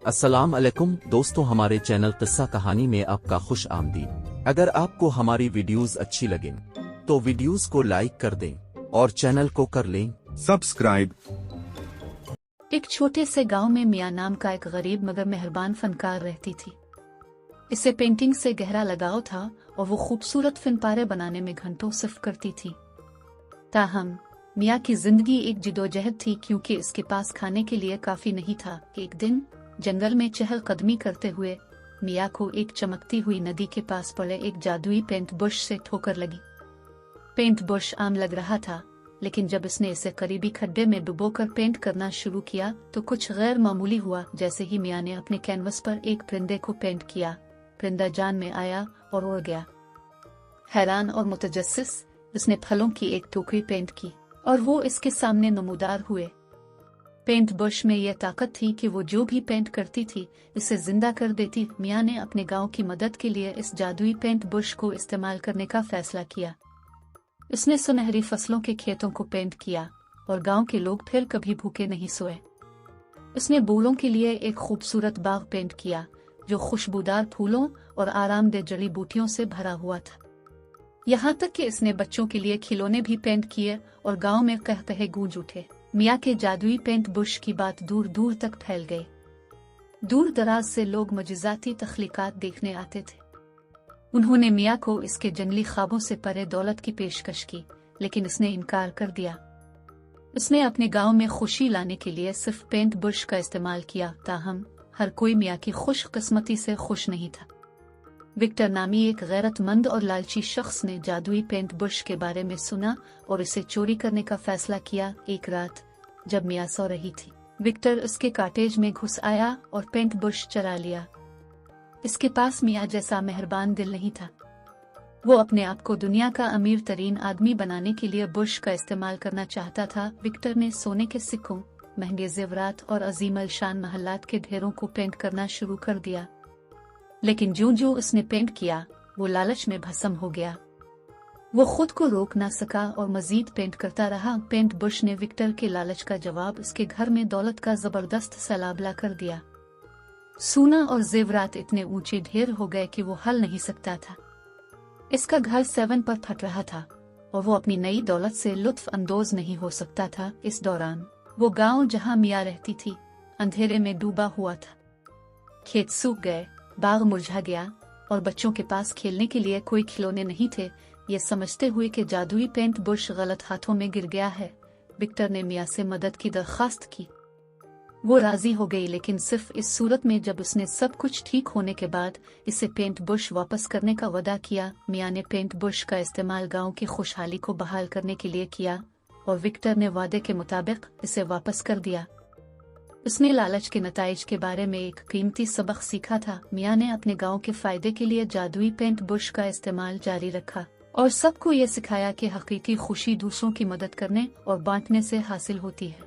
السلام علیکم دوستوں، ہمارے چینل قصہ کہانی میں آپ کا خوش آمدید۔ اگر آپ کو ہماری ویڈیوز اچھی لگیں تو ویڈیوز کو لائک کر دیں اور چینل کو کر لیں سبسکرائب۔ ایک چھوٹے سے گاؤں میں میاں نام کا ایک غریب مگر مہربان فنکار رہتی تھی۔ اسے پینٹنگ سے گہرا لگاؤ تھا اور وہ خوبصورت فن پارے بنانے میں گھنٹوں صرف کرتی تھی۔ تاہم میاں کی زندگی ایک جدوجہد تھی، کیونکہ اس کے پاس کھانے کے لیے کافی نہیں تھا۔ ایک دن جنگل میں چہل قدمی کرتے ہوئے میاں کو ایک چمکتی ہوئی ندی کے پاس پڑے ایک جادوئی پینٹ برش سے ٹھوکر لگی۔ پینٹ برش عام لگ رہا تھا، لیکن جب اس نے اسے قریبی کھڈے میں ڈبو کر پینٹ کرنا شروع کیا تو کچھ غیر معمولی ہوا۔ جیسے ہی میاں نے اپنے کینوس پر ایک پرندے کو پینٹ کیا، پرندہ جان میں آیا اور اڑ گیا۔ حیران اور متجسس اس نے پھلوں کی ایک ٹوکری پینٹ کی اور وہ اس کے سامنے نمودار ہوئے۔ پینٹ برش میں یہ طاقت تھی کہ وہ جو بھی پینٹ کرتی تھی اسے زندہ کر دیتی۔ میاں نے اپنے گاؤں کی مدد کے لیے اس جادوئی پینٹ برش کو استعمال کرنے کا فیصلہ کیا۔ اس نے سنہری فصلوں کے کھیتوں کو پینٹ کیا اور گاؤں کے لوگ پھر کبھی بھوکے نہیں سوئے۔ اس نے بوڑھوں کے لیے ایک خوبصورت باغ پینٹ کیا جو خوشبودار پھولوں اور آرام دہ جڑی بوٹیوں سے بھرا ہوا تھا۔ یہاں تک کہ اس نے بچوں کے لیے کھلونے بھی پینٹ کیے اور گاؤں میں قہقہے گونج اٹھے۔ میاں کے جادوئی پینٹ برش کی بات دور دور تک پھیل گئی۔ دور دراز سے لوگ معجزاتی تخلیقات دیکھنے آتے تھے۔ انہوں نے میاں کو اس کے جنگلی خوابوں سے پرے دولت کی پیشکش کی، لیکن اس نے انکار کر دیا۔ اس نے اپنے گاؤں میں خوشی لانے کے لیے صرف پینٹ برش کا استعمال کیا۔ تاہم ہر کوئی میاں کی خوش قسمتی سے خوش نہیں تھا۔ وکٹر نامی ایک غیرت مند اور لالچی شخص نے جادوئی پینٹ برش کے بارے میں سنا اور اسے چوری کرنے کا فیصلہ کیا۔ ایک رات جب میاں سو رہی تھی، وکٹر اس کے کاٹیج میں گھس آیا اور پینٹ برش چرا لیا۔ اس کے پاس میاں جیسا مہربان دل نہیں تھا۔ وہ اپنے آپ کو دنیا کا امیر ترین آدمی بنانے کے لیے برش کا استعمال کرنا چاہتا تھا۔ وکٹر نے سونے کے سکوں، مہنگے زیورات اور عظیم الشان محلات کے ڈھیروں کو پینٹ کرنا شروع کر دیا، لیکن جو اس نے پینٹ کیا وہ لالچ میں بھسم ہو گیا۔ وہ خود کو روک نہ سکا اور مزید پینٹ کرتا رہا۔ پینٹ برش نے وکٹر کے لالچ کا جواب اس کے گھر میں دولت کا زبردست سیلاب لا کر دیا۔ سونا اور زیورات اتنے اونچے ڈھیر ہو گئے کہ وہ ہل نہیں سکتا تھا۔ اس کا گھر 7 پر پھٹ رہا تھا اور وہ اپنی نئی دولت سے لطف اندوز نہیں ہو سکتا تھا۔ اس دوران وہ گاؤں جہاں میاں رہتی تھی اندھیرے میں ڈوبا ہوا تھا۔ کھیت سوکھ گئے، باغ مرجھا گیا اور بچوں کے پاس کھیلنے کے لیے کوئی کھلونے نہیں تھے۔ یہ سمجھتے ہوئے کہ جادوئی پینٹ برش غلط ہاتھوں میں گر گیا ہے، وکٹر نے میاں سے مدد کی درخواست کی۔ وہ راضی ہو گئی، لیکن صرف اس صورت میں جب اس نے سب کچھ ٹھیک ہونے کے بعد اسے پینٹ برش واپس کرنے کا وعدہ کیا۔ میاں نے پینٹ برش کا استعمال گاؤں کی خوشحالی کو بحال کرنے کے لیے کیا اور وکٹر نے وعدے کے مطابق اسے واپس کر دیا۔ اس نے لالچ کے نتائج کے بارے میں ایک قیمتی سبق سیکھا تھا۔ میاں نے اپنے گاؤں کے فائدے کے لیے جادوئی پینٹ برش کا استعمال جاری رکھا اور سب کو یہ سکھایا کہ حقیقی خوشی دوسروں کی مدد کرنے اور بانٹنے سے حاصل ہوتی ہے۔